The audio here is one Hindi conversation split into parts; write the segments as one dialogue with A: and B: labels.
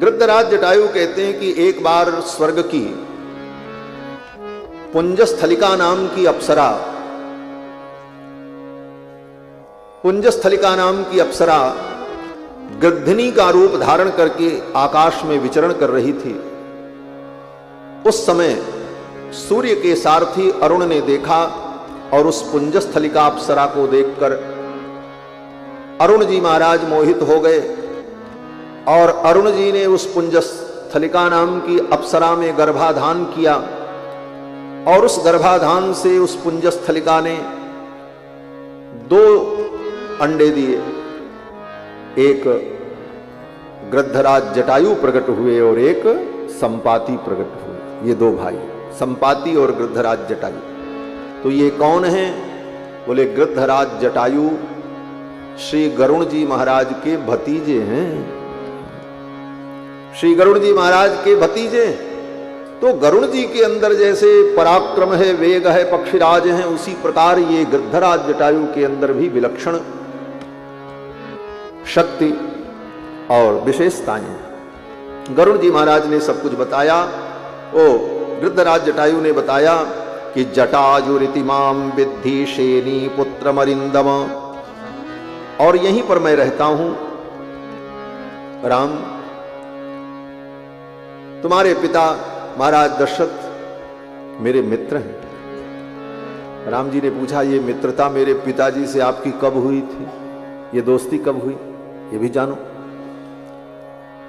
A: गृद्धराज जटायु कहते हैं कि एक बार स्वर्ग की पुंजस्थलिका नाम की अप्सरा, पुंजस्थलिका नाम की अप्सरा गृध्धिनी का रूप धारण करके आकाश में विचरण कर रही थी। उस समय सूर्य के सारथी अरुण ने देखा और उस पुंजस्थलिका अप्सरा को देखकर अरुण जी महाराज मोहित हो गए और अरुण जी ने उस पुंजस्थलिका नाम की अप्सरा में गर्भाधान किया और उस गर्भाधान से उस पुंजस्थलिका ने 2 अंडे दिए। एक गृद्धराज जटायु प्रकट हुए और एक संपाति प्रकट हुए। ये 2 भाई, संपाति और गृद्धराज जटायु। तो ये कौन हैं? बोले गृद्धराज जटायु श्री गरुण जी महाराज के भतीजे हैं। श्री गरुण जी महाराज के भतीजे। तो गरुण जी के अंदर जैसे पराक्रम है, वेग है, पक्षीराज हैं, उसी प्रकार ये गृद्धराज जटायु के अंदर भी विलक्षण शक्ति और विशेषताएं। गरुण जी महाराज ने सब कुछ बताया। ओ गृद्धराज जटायु ने बताया कि जटायुरितिमाम विद्धि शेनी पुत्र मरिंदम, और यहीं पर मैं रहता हूं। राम, तुम्हारे पिता महाराज दशरथ मेरे मित्र हैं। राम जी ने पूछा, ये मित्रता मेरे पिताजी से आपकी कब हुई थी? ये दोस्ती कब हुई? ये भी जानो।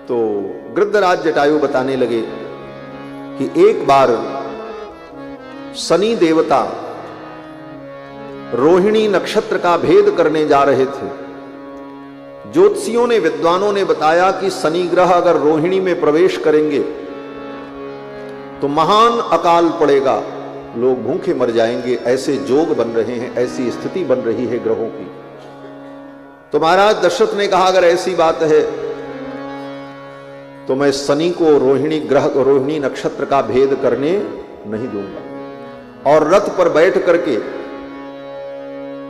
A: तो गृद्धराज जटायु बताने लगे कि एक बार शनि देवता रोहिणी नक्षत्र का भेद करने जा रहे थे। ज्योतिषियों ने, विद्वानों ने बताया कि शनि ग्रह अगर रोहिणी में प्रवेश करेंगे तो महान अकाल पड़ेगा, लोग भूखे मर जाएंगे। ऐसे जोग बन रहे हैं, ऐसी स्थिति बन रही है ग्रहों की। तो महाराज दशरथ ने कहा, अगर ऐसी बात है तो मैं शनि को रोहिणी नक्षत्र का भेद करने नहीं दूंगा। और रथ पर बैठ करके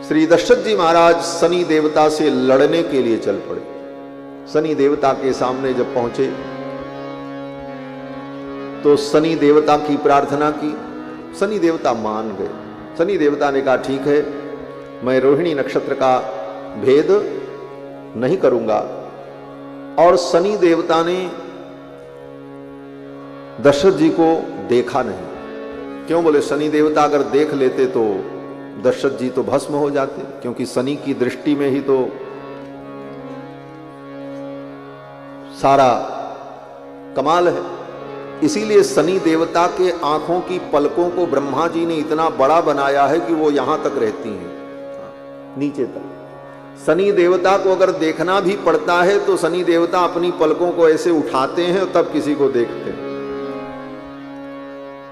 A: श्री दशरथ जी महाराज शनि देवता से लड़ने के लिए चल पड़े। शनि देवता के सामने जब पहुंचे तो शनि देवता की प्रार्थना की। शनि देवता मान गए। शनि देवता ने कहा, ठीक है, मैं रोहिणी नक्षत्र का भेद नहीं करूंगा। और शनि देवता ने दशरथ जी को देखा नहीं। क्यों? बोले शनि देवता अगर देख लेते तो दशरथ जी तो भस्म हो जाते, क्योंकि शनि की दृष्टि में ही तो सारा कमाल है। इसीलिए शनि देवता के आंखों की पलकों को ब्रह्मा जी ने इतना बड़ा बनाया है कि वो यहां तक रहती हैं, नीचे तक। शनि देवता को अगर देखना भी पड़ता है तो शनि देवता अपनी पलकों को ऐसे उठाते हैं और तब किसी को देखते हैं।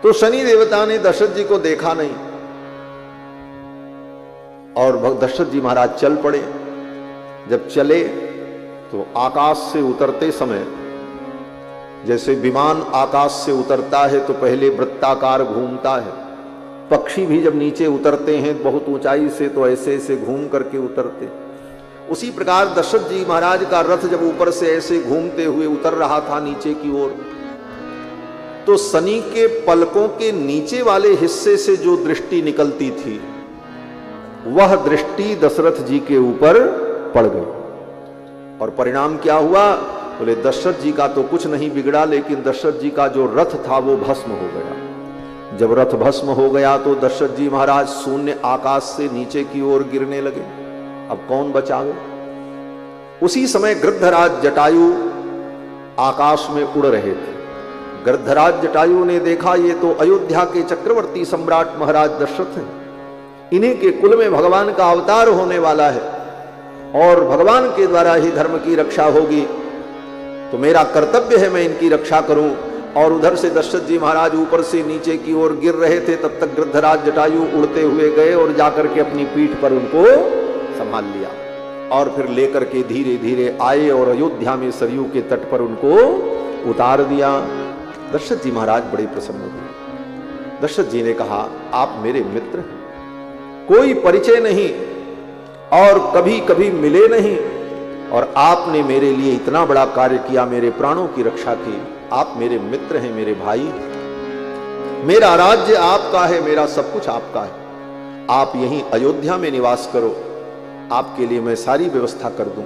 A: तो शनि देवता ने दशरथ जी को देखा नहीं और दशरथ जी महाराज चल पड़े। जब चले तो आकाश से उतरते समय, जैसे विमान आकाश से उतरता है तो पहले वृत्ताकार घूमता है, पक्षी भी जब नीचे उतरते हैं बहुत ऊंचाई से तो ऐसे ऐसे घूम करके उतरते। उसी प्रकार दशरथ जी महाराज का रथ जब ऊपर से ऐसे घूमते हुए उतर रहा था नीचे की ओर, तो शनि के पलकों के नीचे वाले हिस्से से जो दृष्टि निकलती थी वह दृष्टि दशरथ जी के ऊपर पड़ गई। और परिणाम क्या हुआ? बोले दशरथ जी का तो कुछ नहीं बिगड़ा, लेकिन दशरथ जी का जो रथ था वो भस्म हो गया। जब रथ भस्म हो गया तो दशरथ जी महाराज शून्य आकाश से नीचे की ओर गिरने लगे। अब कौन बचावे? उसी समय गृद्धराज जटायु आकाश में उड़ रहे थे। गृद्धराज जटायु ने देखा, ये तो अयोध्या के चक्रवर्ती सम्राट महाराज दशरथ हैं, इन्हीं के कुल में भगवान का अवतार होने वाला है और भगवान के द्वारा ही धर्म की रक्षा होगी, तो मेरा कर्तव्य है मैं इनकी रक्षा करूं। और उधर से दशरथ जी महाराज ऊपर से नीचे की ओर गिर रहे थे, तब तक गृद्धराज जटायु उड़ते हुए गए और जाकर के अपनी पीठ पर उनको संभाल लिया और फिर लेकर के धीरे धीरे आए और अयोध्या में सरयू के तट पर उनको उतार दिया। दशरथ जी महाराज बड़े प्रसन्न हुए। दशरथ जी ने कहा, आप मेरे मित्र हैं, कोई परिचय नहीं और कभी कभी मिले नहीं, और आपने मेरे लिए इतना बड़ा कार्य किया, मेरे प्राणों की रक्षा की। आप मेरे मित्र हैं, मेरे भाई। मेरा राज्य आपका है, मेरा सब कुछ आपका है। आप यहीं अयोध्या में निवास करो, आपके लिए मैं सारी व्यवस्था कर दूं।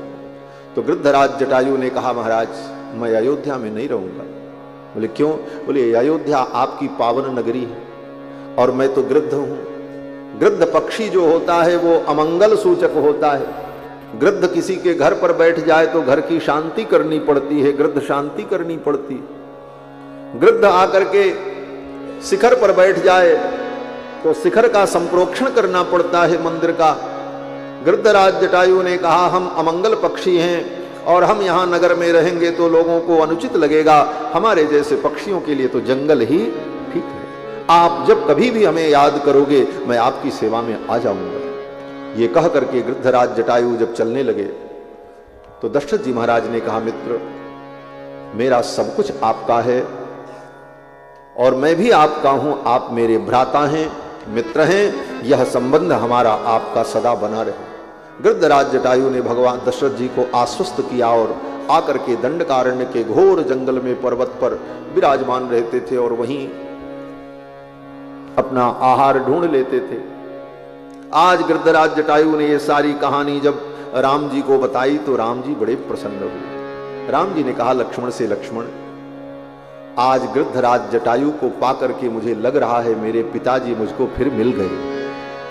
A: तो गृद्धराज जटायु ने कहा, महाराज मैं अयोध्या में नहीं रहूंगा। बोले क्यों? बोले अयोध्या आपकी पावन नगरी है और मैं तो गृद्ध हूं। गृद्ध पक्षी जो होता है वो अमंगल सूचक होता है। गृद्ध किसी के घर पर बैठ जाए तो घर की शांति करनी पड़ती है, गृद्ध शांति करनी पड़ती है। गृद्ध आकर के शिखर पर बैठ जाए तो शिखर का संप्रोक्षण करना पड़ता है, मंदिर का। गृद्धराज जटायु ने कहा, हम अमंगल पक्षी हैं और हम यहां नगर में रहेंगे तो लोगों को अनुचित लगेगा, हमारे जैसे पक्षियों के लिए तो जंगल ही ठीक है। आप जब कभी भी हमें याद करोगे मैं आपकी सेवा में आ जाऊंगा। ये कह करके गृद्धराज जटायु जब चलने लगे तो दशरथ जी महाराज ने कहा, मित्र मेरा सब कुछ आपका है और मैं भी आपका हूं, आप मेरे भ्राता हैं, मित्र हैं, यह संबंध हमारा आपका सदा बना रहे। गृद्धराज जटायु ने भगवान दशरथ जी को आश्वस्त किया और आकर के दंडकारण्य के घोर जंगल में पर्वत पर विराजमान रहते थे और वहीं अपना आहार ढूंढ लेते थे। आज गृद्धराज जटायु ने ये सारी कहानी जब राम जी को बताई तो राम जी बड़े प्रसन्न हुए। राम जी ने कहा लक्ष्मण से, लक्ष्मण आज गृद्धराज जटायु को पाकर के मुझे लग रहा है मेरे पिताजी मुझको फिर मिल गए।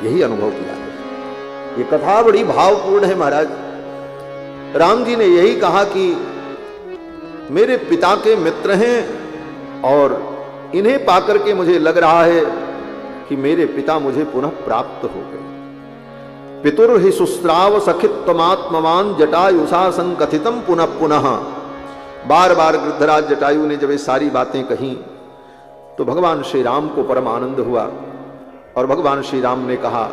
A: यही अनुभव किया है। ये कथा बड़ी भावपूर्ण है महाराज। राम जी ने यही कहा कि मेरे पिता के मित्र हैं और इन्हें पाकर के मुझे लग रहा है कि मेरे पिता मुझे पुनः प्राप्त हो गए। पितुर्हि सुस्राव सखित्वमात्मवान जटायुषा संकथितम पुनः पुनः। बार बार गृद्धराज जटायु ने जब ये सारी बातें कही तो भगवान श्री राम को परम आनंद हुआ और भगवान श्री राम ने कहा,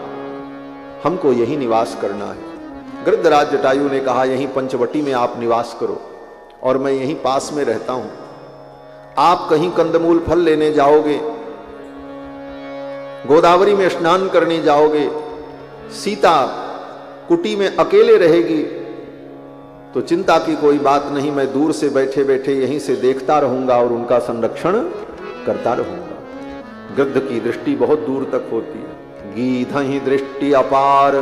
A: हमको यही निवास करना है। गृद्धराज जटायु ने कहा, यहीं पंचवटी में आप निवास करो और मैं यहीं पास में रहता हूं। आप कहीं कंदमूल फल लेने जाओगे, गोदावरी में स्नान करने जाओगे, सीता कुटी में अकेले रहेगी तो चिंता की कोई बात नहीं, मैं दूर से बैठे बैठे यहीं से देखता रहूंगा और उनका संरक्षण करता रहूंगा। गृद्ध की दृष्टि बहुत दूर तक होती है, गीधहि दृष्टि अपार।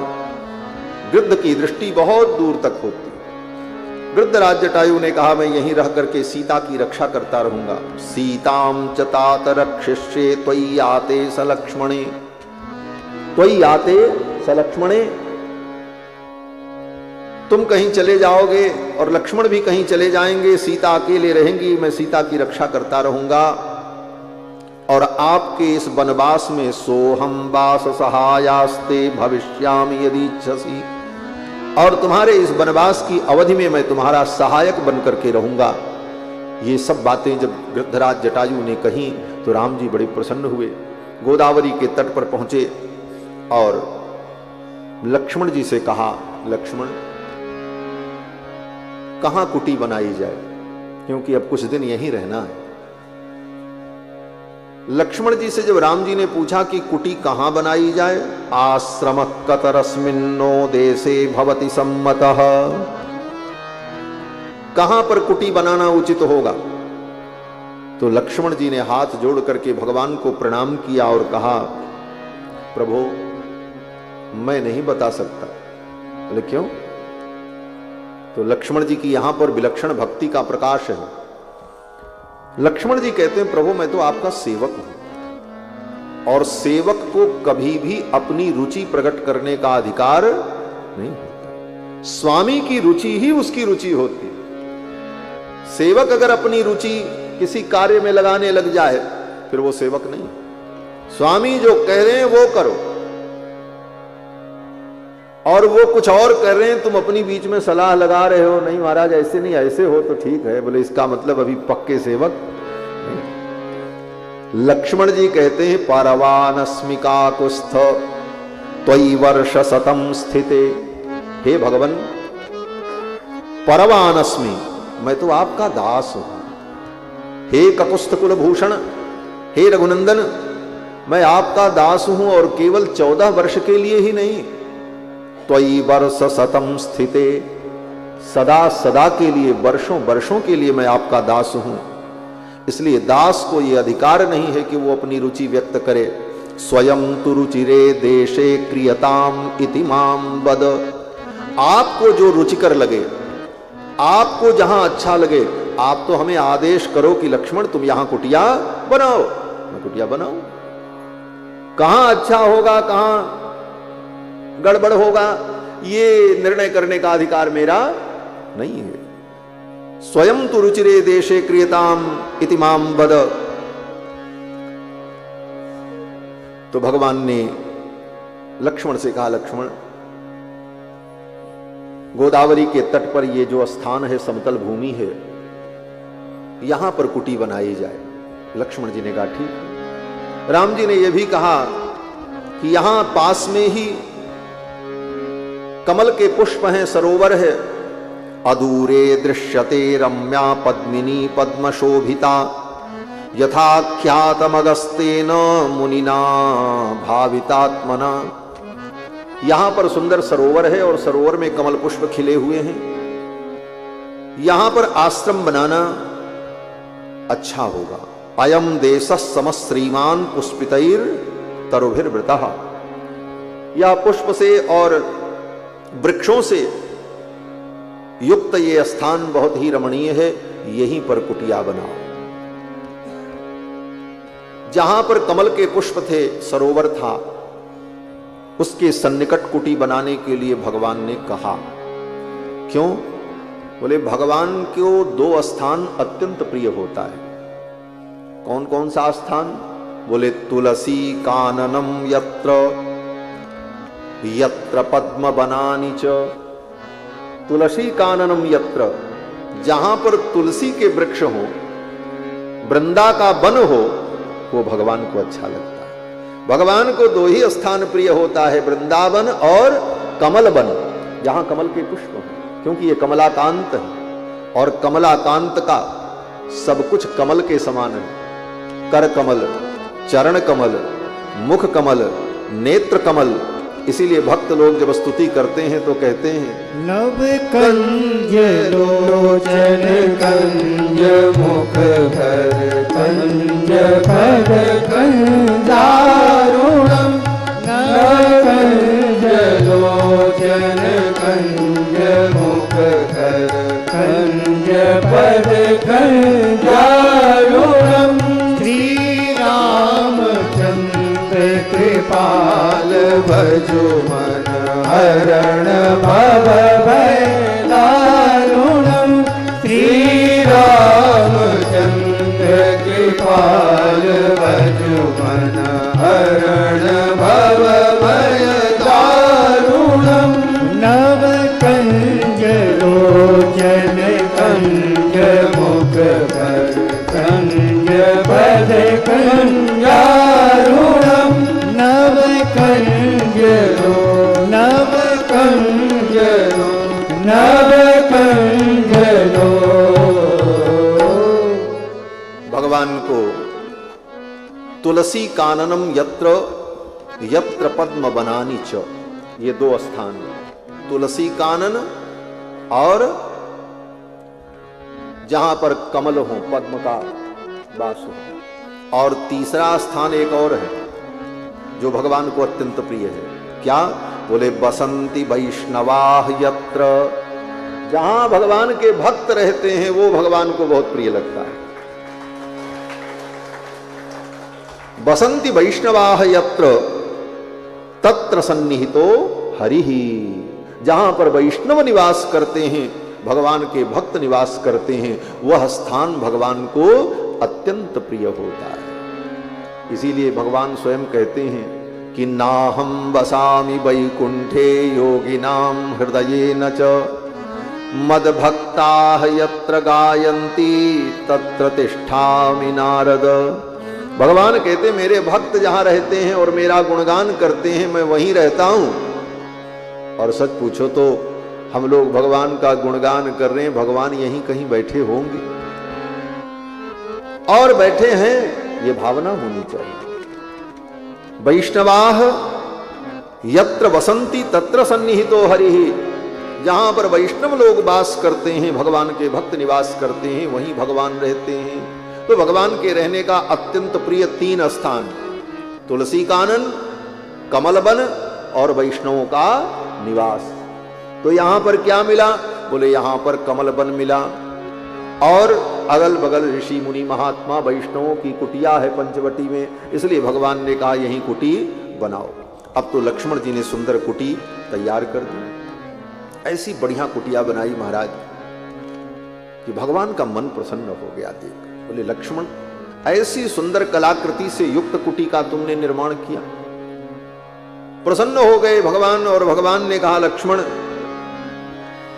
A: गृद्ध की दृष्टि बहुत दूर तक होती है। गृद्धराज जटायु ने कहा, मैं यहीं रह करके सीता की रक्षा करता रहूंगा। सीताम च तात रक्षिष्ये त्वयि आते सलक्ष्मणे, त्वयि आते सलक्ष्मणे। तुम कहीं चले जाओगे और लक्ष्मण भी कहीं चले जाएंगे, सीता अकेले रहेंगी, मैं सीता की रक्षा करता रहूंगा। और आपके इस वनवास में सोहम वास सहायास्ते भविष्यामि यदि इच्छसि, और तुम्हारे इस वनवास की अवधि में मैं तुम्हारा सहायक बनकर के रहूंगा। ये सब बातें जब गृद्धराज जटायु ने कही तो राम जी बड़े प्रसन्न हुए। गोदावरी के तट पर पहुंचे और लक्ष्मण जी से कहा, लक्ष्मण कहां कुटी बनाई जाए, क्योंकि अब कुछ दिन यहीं रहना है। लक्ष्मण जी से जब राम जी ने पूछा कि कुटी कहां बनाई जाए, आश्रम कतरस्मिन्नो देशे भवति सम्मतः, कहां पर कुटी बनाना उचित होगा। तो लक्ष्मण जी ने हाथ जोड़ करके भगवान को प्रणाम किया और कहा, प्रभु मैं नहीं बता सकता। बोले क्यों? तो लक्ष्मण जी की यहां पर विलक्षण भक्ति का प्रकाश है। लक्ष्मण जी कहते हैं, प्रभु मैं तो आपका सेवक हूं और सेवक को कभी भी अपनी रुचि प्रकट करने का अधिकार नहीं होता। स्वामी की रुचि ही उसकी रुचि होती है। सेवक अगर अपनी रुचि किसी कार्य में लगाने लग जाए फिर वो सेवक नहीं। स्वामी जो कह रहे हैं वो करो, और वो कुछ और कर रहे हैं, तुम अपनी बीच में सलाह लगा रहे हो, नहीं महाराज ऐसे नहीं ऐसे हो तो ठीक है। बोले इसका मतलब अभी पक्के सेवक नहीं। लक्ष्मण जी कहते हैं, पारवानस्मिका कुस्थ त्वयि वर्ष शतम स्थिते। हे भगवान, परवानस्मि, मैं तो आपका दास हूं। हे ककुस्थ कुलभूषण, हे रघुनंदन, मैं आपका दास हूं और केवल 14 वर्ष के लिए ही नहीं, त्वयि वर्ष शतम स्थिते, सदा सदा के लिए, वर्षों वर्षों के लिए मैं आपका दास हूं। इसलिए दास को यह अधिकार नहीं है कि वो अपनी रुचि व्यक्त करे। स्वयं तु रुचिरे देशे क्रियताम इति माम वद। आपको जो रुचिकर लगे, आपको जहां अच्छा लगे, आप तो हमें आदेश करो कि लक्ष्मण तुम यहां कुटिया बनाओ, मैं कुटिया बनाऊं। कहां अच्छा होगा, कहां गड़बड़ होगा, ये निर्णय करने का अधिकार मेरा नहीं है। स्वयं तु रुचिरे देशे क्रियताम इति माम वद। तो भगवान ने लक्ष्मण से कहा, लक्ष्मण गोदावरी के तट पर ये जो स्थान है, समतल भूमि है, यहां पर कुटी बनाई जाए। लक्ष्मण जी ने कहा ठीक। राम जी ने यह भी कहा कि यहां पास में ही कमल के पुष्प हैं, सरोवर है। अदूरे दृश्यते रम्या पद्मिनी पद्मशोभिता यथाख्यातमगस्तेन मुनिना भावितात्मना। यहां पर सुंदर सरोवर है और सरोवर में कमल पुष्प खिले हुए हैं। यहां पर आश्रम बनाना अच्छा होगा। अयम देश समश्रीमान पुष्पितैर तरुभिर्वृतः। यह पुष्प से और वृक्षों से युक्त ये स्थान बहुत ही रमणीय है, यहीं पर कुटिया बनाओ। जहां पर कमल के पुष्प थे, सरोवर था, उसके सन्निकट कुटी बनाने के लिए भगवान ने कहा। क्यों? बोले भगवान को दो स्थान अत्यंत प्रिय होता है। कौन कौन सा स्थान? बोले तुलसी काननम यत्र यत्र पद्म बनानी च। तुलसी काननम यत्र, जहां पर तुलसी के वृक्ष हो, वृंदा का वन हो, वो भगवान को अच्छा लगता है। भगवान को दो ही स्थान प्रिय होता है, वृंदावन और कमल वन, जहां कमल के पुष्प हो, क्योंकि ये कमलाकांत है और कमलाकांत का सब कुछ कमल के समान है। कर कमल, चरण कमल, मुख कमल, नेत्र कमल। इसीलिए भक्त लोग जब स्तुति करते हैं तो कहते हैं
B: नव कंज लोचन कंज मुख भर कंज भर कंजारुणम। नव कंज लोचन कंज मुख भर कंज भर कंजारुणम। श्री रामचंद्र कृपाल भजो मन हरण भव भय दारुणम। श्री रामचंद्र कृपाल भजो मन हरण भव भय दारुणम। नव कंज लोचन कंज मुख भर कंज भर कंजारुणम। नव कंज लो नव कंज लो नव कंज लो।
A: भगवान को तुलसी काननम यत्र यत्र पद्म बनानी च, ये दो स्थान, तुलसी कानन और जहां पर कमल हो, पद्म का वास हो। और तीसरा स्थान एक और है जो भगवान को अत्यंत प्रिय है। क्या? बोले बसंती वैष्णवाह यत्र, जहां भगवान के भक्त रहते हैं वो भगवान को बहुत प्रिय लगता है। बसंती वैष्णवाह यत्र तत्र सन्निहितो हरिहि। जहां पर वैष्णव निवास करते हैं, भगवान के भक्त निवास करते हैं, वह स्थान भगवान को अत्यंत प्रिय होता है। इसीलिए भगवान स्वयं कहते हैं कि नाहं वसामि वैकुंठे योगिनां हृदयेन च मद्भक्ताः यत्र गायन्ति तत्र तिष्ठामि नारद। भगवान कहते मेरे भक्त जहां रहते हैं और मेरा गुणगान करते हैं, मैं वहीं रहता हूं। और सच पूछो तो हम लोग भगवान का गुणगान कर रहे हैं, भगवान यहीं कहीं बैठे होंगे और बैठे हैं, ये भावना होनी चाहिए। वैष्णवाः यत्र वसंती तत्र सन्निहितो हरिः। जहां पर वैष्णव लोग वास करते हैं, भगवान के भक्त निवास करते हैं, वहीं भगवान रहते हैं। तो भगवान के रहने का अत्यंत प्रिय 3 स्थान, तुलसी कानन, कमल वन और वैष्णवों का निवास। तो यहां पर क्या मिला? बोले यहां पर कमल वन मिला और अगल बगल ऋषि मुनि महात्मा वैष्णवों की कुटिया है पंचवटी में, इसलिए भगवान ने कहा यहीं कुटी बनाओ। अब तो लक्ष्मण जी ने सुंदर कुटी तैयार कर दी। ऐसी बढ़िया कुटिया बनाई महाराज कि भगवान का मन प्रसन्न हो गया देख। बोले लक्ष्मण, ऐसी सुंदर कलाकृति से युक्त कुटी का तुमने निर्माण किया। प्रसन्न हो गए भगवान और भगवान ने कहा लक्ष्मण,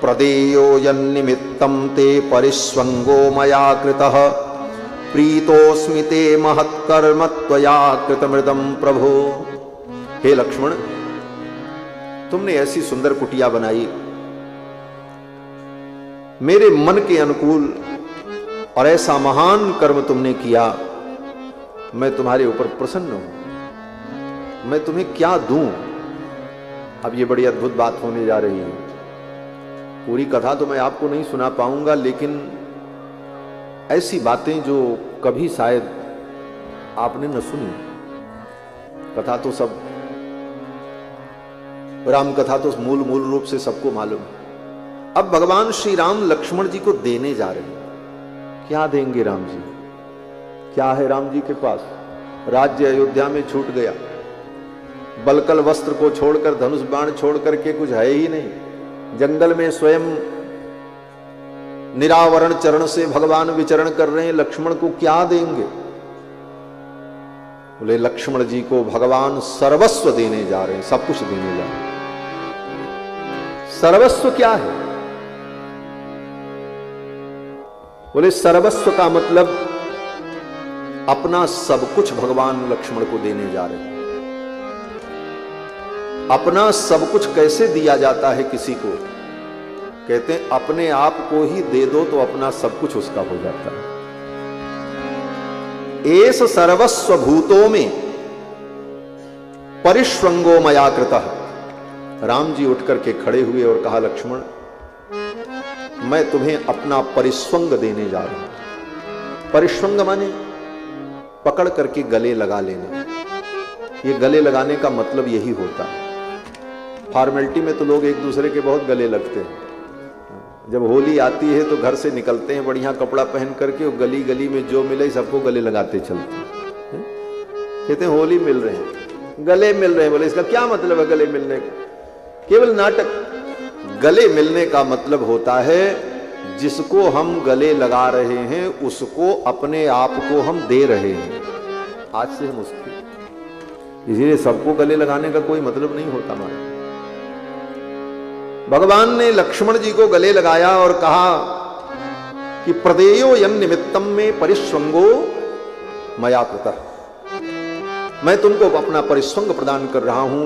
A: प्रदेयो यन्निमित्तं ते परिस्वंगो मया कृतः, प्रीतोऽस्मि ते महत्कर्म त्वया कृतमृदं प्रभो। हे लक्ष्मण, तुमने ऐसी सुंदर कुटिया बनाई, मेरे मन के अनुकूल, और ऐसा महान कर्म तुमने किया, मैं तुम्हारे ऊपर प्रसन्न हूं। मैं तुम्हें क्या दूं? अब ये बड़ी अद्भुत बात होने जा रही है। पूरी कथा तो मैं आपको नहीं सुना पाऊंगा, लेकिन ऐसी बातें जो कभी शायद आपने न सुनी। कथा तो सब, राम कथा तो मूल रूप से सबको मालूम है। अब भगवान श्री राम लक्ष्मण जी को देने जा रहे हैं। क्या देंगे राम जी? क्या है राम जी के पास? राज्य अयोध्या में छूट गया, बलकल वस्त्र को छोड़कर, धनुष बाण छोड़ करके कुछ है ही नहीं। जंगल में स्वयं निरावरण चरण से भगवान विचरण कर रहे हैं। लक्ष्मण को क्या देंगे? बोले लक्ष्मण जी को भगवान सर्वस्व देने जा रहे हैं, सब कुछ देने जा रहे हैं। सर्वस्व क्या है? बोले सर्वस्व का मतलब अपना सब कुछ भगवान लक्ष्मण को देने जा रहे हैं। अपना सब कुछ कैसे दिया जाता है किसी को? कहते हैं अपने आप को ही दे दो तो अपना सब कुछ उसका हो जाता है। एस सर्वस्व भूतों में परिश्वंगो मया कृतः। राम जी उठ करके खड़े हुए और कहा लक्ष्मण, मैं तुम्हें अपना परिस्वंग देने जा रहा हूं। परिस्वंग माने पकड़ करके गले लगा लेना। ये गले लगाने का मतलब यही होता है। फॉर्मेलिटी में तो लोग एक दूसरे के बहुत गले लगते हैं। जब होली आती है तो घर से निकलते हैं बढ़िया कपड़ा पहन करके, और गली गली में जो मिले सबको गले लगाते चलते हैं। कहते हैं होली मिल रहे हैं, गले मिल रहे हैं। बोले इसका क्या मतलब है गले मिलने का? केवल नाटक। गले मिलने का मतलब होता है जिसको हम गले लगा रहे हैं उसको अपने आप को हम दे रहे हैं। आज से हम उसकी, इसीलिए सबको गले लगाने का कोई मतलब नहीं होता हमारा। भगवान ने लक्ष्मण जी को गले लगाया और कहा कि प्रदेयो यन निमित्तम में परिस्वंगो मया कृतः। मैं तुमको अपना परिस्वंग प्रदान कर रहा हूं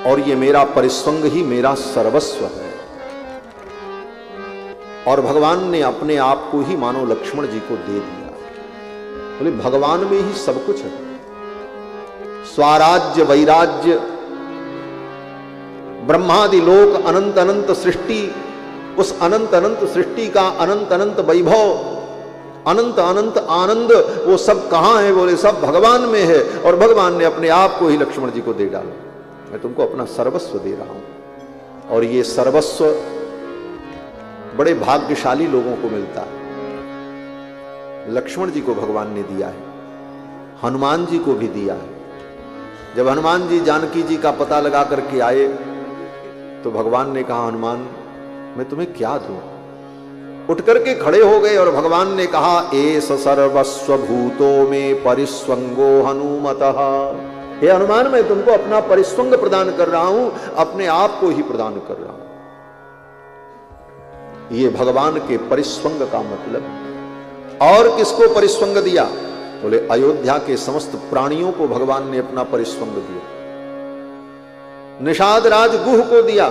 A: और ये मेरा परिस्वंग ही मेरा सर्वस्व है। और भगवान ने अपने आप को ही मानो लक्ष्मण जी को दे दिया। बोले भगवान में ही सब कुछ है। स्वराज्य, वैराज्य, ब्रह्मादि लोक, अनंत अनंत सृष्टि, उस अनंत अनंत सृष्टि का अनंत अनंत वैभव, अनंत अनंत आनंद, वो सब कहां है? बोले सब भगवान में है। और भगवान ने अपने आप को ही लक्ष्मण जी को दे डाला। मैं तुमको अपना सर्वस्व दे रहा हूं। और ये सर्वस्व बड़े भाग्यशाली लोगों को मिलता है। लक्ष्मण जी को भगवान ने दिया है, हनुमान जी को भी दिया है। जब हनुमान जी जानकी जी का पता लगा करके आए तो भगवान ने कहा हनुमान मैं तुम्हें क्या दूं? उठ करके खड़े हो गए और भगवान ने कहा एस सर्वस्व भूतों में परिस्वंगो हनुमतः। हे हनुमान, मैं तुमको अपना परिस्वंग प्रदान कर रहा हूं, अपने आप को ही प्रदान कर रहा हूं। ये भगवान के परिस्वंग का मतलब। और किसको परिस्वंग दिया? बोले अयोध्या के समस्त प्राणियों को भगवान ने अपना परिस्वंग दिया। निषाद राज गुह को दिया।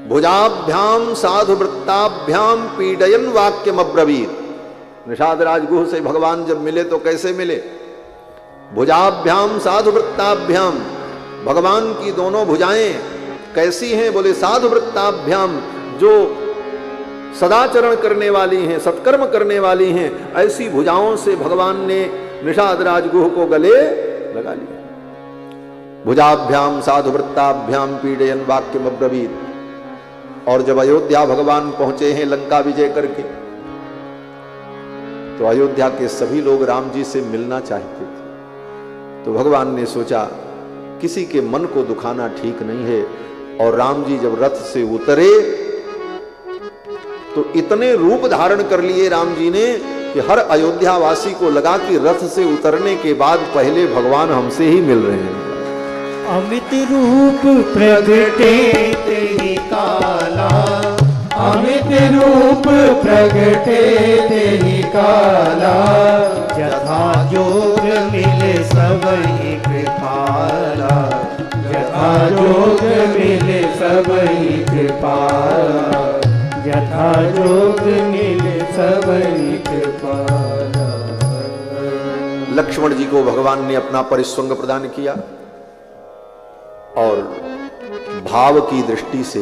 A: भुजाभ्याम साधु वृत्ताभ्याम पीडयन वाक्यम अब्रवीत। निषाद राज गुह से भगवान जब मिले तो कैसे मिले? भुजाभ्याम साधु वृत्ताभ्याम, भगवान की दोनों भुजाएं कैसी हैं? बोले साधु वृत्ताभ्याम, जो सदाचरण करने वाली हैं, सत्कर्म करने वाली हैं, ऐसी भुजाओं से भगवान ने निषाद राजगुह को गले लगा लिया। भुजाभ्याम साधु वृत्ताभ्याम पीड़यन वाक्यम अब्रवीत। और जब अयोध्या भगवान पहुंचे हैं लंका विजय करके, तो अयोध्या के सभी लोग राम जी से मिलना चाहते थे। तो भगवान ने सोचा किसी के मन को दुखाना ठीक नहीं है। और राम जी जब रथ से उतरे तो इतने रूप धारण कर लिए राम जी ने कि हर अयोध्या वासी को लगा कि रथ से उतरने के बाद पहले भगवान हमसे ही मिल रहे हैं।
B: अमित रूप प्रगटे तेहि काला, अमित रूप प्रगटे तेहि काला, यथा जोग मिले सबहि कृपाला, यथा जोग मिले सबहि कृपाला, यथा जोग मिले सबहि कृपाला।
A: लक्ष्मण जी को भगवान ने अपना परिस्वंग प्रदान किया और भाव की दृष्टि से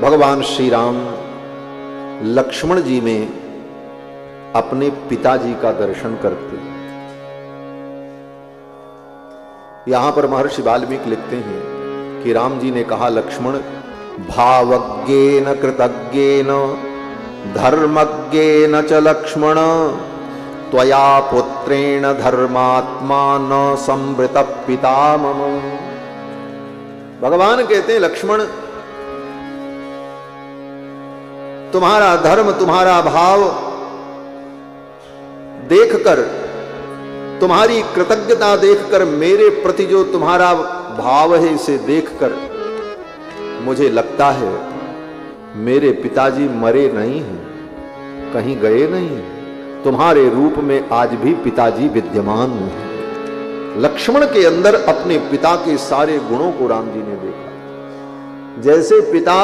A: भगवान श्री राम लक्ष्मण जी में अपने पिताजी का दर्शन करते। यहां पर महर्षि वाल्मीकि लिखते हैं कि राम जी ने कहा, लक्ष्मण भावज्ञेन कृतज्ञेन धर्मज्ञेन च लक्ष्मण त्वया पुत्रेण धर्मात्मा न संवृत पिता मम। भगवान कहते हैं, लक्ष्मण तुम्हारा धर्म, तुम्हारा भाव देखकर, तुम्हारी कृतज्ञता देखकर, मेरे प्रति जो तुम्हारा भाव है इसे देखकर मुझे लगता है मेरे पिताजी मरे नहीं हैं, कहीं गए नहीं हैं, तुम्हारे रूप में आज भी पिताजी विद्यमान हैं। लक्ष्मण के अंदर अपने पिता के सारे गुणों को राम जी ने देखा। जैसे पिता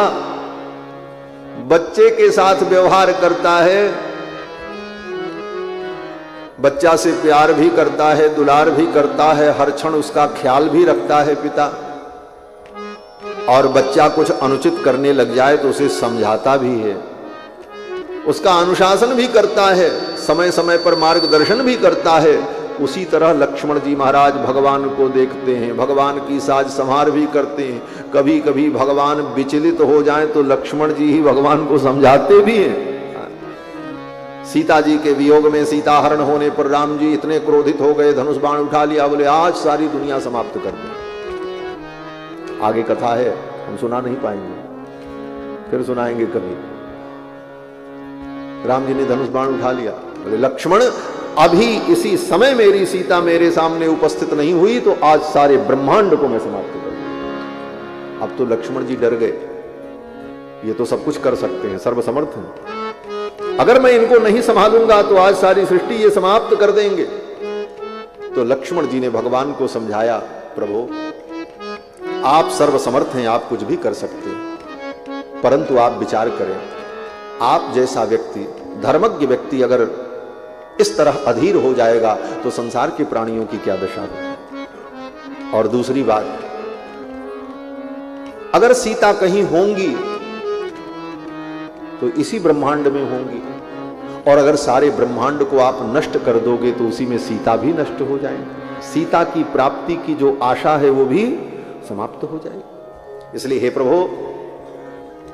A: बच्चे के साथ व्यवहार करता है, बच्चा से प्यार भी करता है, दुलार भी करता है, हर क्षण उसका ख्याल भी रखता है पिता, और बच्चा कुछ अनुचित करने लग जाए तो उसे समझाता भी है, उसका अनुशासन भी करता है, समय समय पर मार्गदर्शन भी करता है। उसी तरह लक्ष्मण जी महाराज भगवान को देखते हैं, भगवान की साज संभार भी करते हैं। कभी कभी भगवान विचलित हो जाएं तो लक्ष्मण जी ही भगवान को समझाते भी हैं। सीता जी के वियोग में, सीता हरण होने पर राम जी इतने क्रोधित हो गए, धनुष बाण उठा लिया, बोले आज सारी दुनिया समाप्त कर दी। आगे कथा है, हम सुना नहीं पाएंगे, फिर सुनाएंगे कभी। राम जी ने धनुष बाण उठा लिया, बोले लक्ष्मण अभी इसी समय मेरी सीता मेरे सामने उपस्थित नहीं हुई तो आज सारे ब्रह्मांड को मैं समाप्त कर दूं। अब तो लक्ष्मण जी डर गए, ये तो सब कुछ कर सकते हैं, सर्वसमर्थ हैं, अगर मैं इनको नहीं संभालूंगा तो आज सारी सृष्टि ये समाप्त कर देंगे। तो लक्ष्मण जी ने भगवान को समझाया, प्रभु आप सर्वसमर्थ हैं, आप कुछ भी कर सकते हैं, परंतु आप विचार करें, आप जैसा व्यक्ति, धर्मज्ञ व्यक्ति अगर इस तरह अधीर हो जाएगा तो संसार के प्राणियों की क्या दशा होगी। और दूसरी बात, अगर सीता कहीं होंगी तो इसी ब्रह्मांड में होंगी, और अगर सारे ब्रह्मांड को आप नष्ट कर दोगे तो उसी में सीता भी नष्ट हो जाएंगी, सीता की प्राप्ति की जो आशा है वो भी समाप्त हो जाएगी। इसलिए हे प्रभु,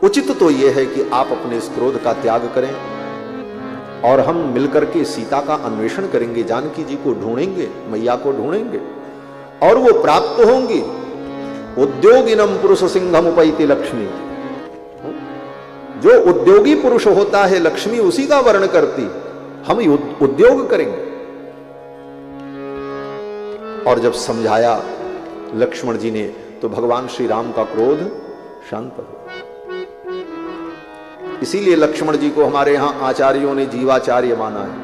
A: उचित तो यह है कि आप अपने इस क्रोध का त्याग करें और हम मिलकर के सीता का अन्वेषण करेंगे, जानकी जी को ढूंढेंगे, मैया को ढूंढेंगे और वो प्राप्त होंगी। उद्योगिनम पुरुष सिंहम उपैति लक्ष्मी, जो उद्योगी पुरुष होता है लक्ष्मी उसी का वर्ण करती, हम उद्योग करेंगे। और जब समझाया लक्ष्मण जी ने तो भगवान श्री राम का क्रोध शांत हो। इसीलिए लक्ष्मण जी को हमारे यहां आचार्यों ने जीवाचार्य माना है।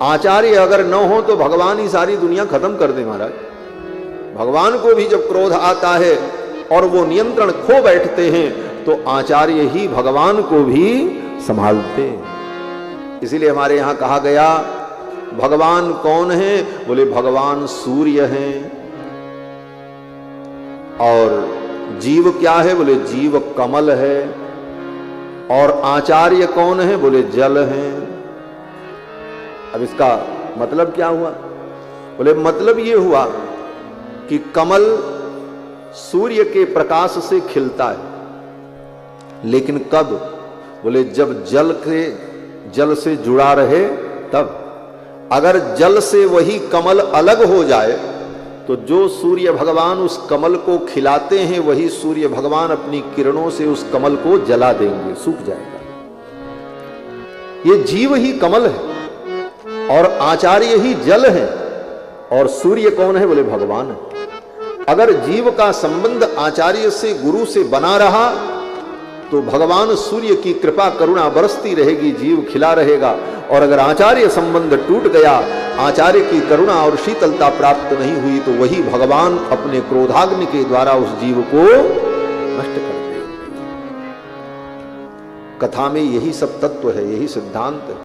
A: आचार्य अगर न हो तो भगवान ही सारी दुनिया खत्म कर दे महाराज। भगवान को भी जब क्रोध आता है और वो नियंत्रण खो बैठते हैं तो आचार्य ही भगवान को भी संभालते हैं। इसीलिए हमारे यहां कहा गया भगवान कौन है? बोले भगवान सूर्य हैं। और जीव क्या है? बोले जीव कमल है। और आचार्य कौन है? बोले जल हैं। अब इसका मतलब क्या हुआ? बोले मतलब ये हुआ कि कमल सूर्य के प्रकाश से खिलता है, लेकिन कब? बोले जब जल से जुड़ा रहे तब। अगर जल से वही कमल अलग हो जाए तो जो सूर्य भगवान उस कमल को खिलाते हैं वही सूर्य भगवान अपनी किरणों से उस कमल को जला देंगे, सूख जाएगा। ये जीव ही कमल है और आचार्य ही जल है और सूर्य कौन है? बोले भगवान है। अगर जीव का संबंध आचार्य से, गुरु से बना रहा तो भगवान सूर्य की कृपा करुणा बरसती रहेगी, जीव खिला रहेगा। और अगर आचार्य संबंध टूट गया, आचार्य की करुणा और शीतलता प्राप्त नहीं हुई, तो वही भगवान अपने क्रोधाग्नि के द्वारा उस जीव को नष्ट कर देंगे। कथा में यही सब तत्व है, यही सिद्धांत है।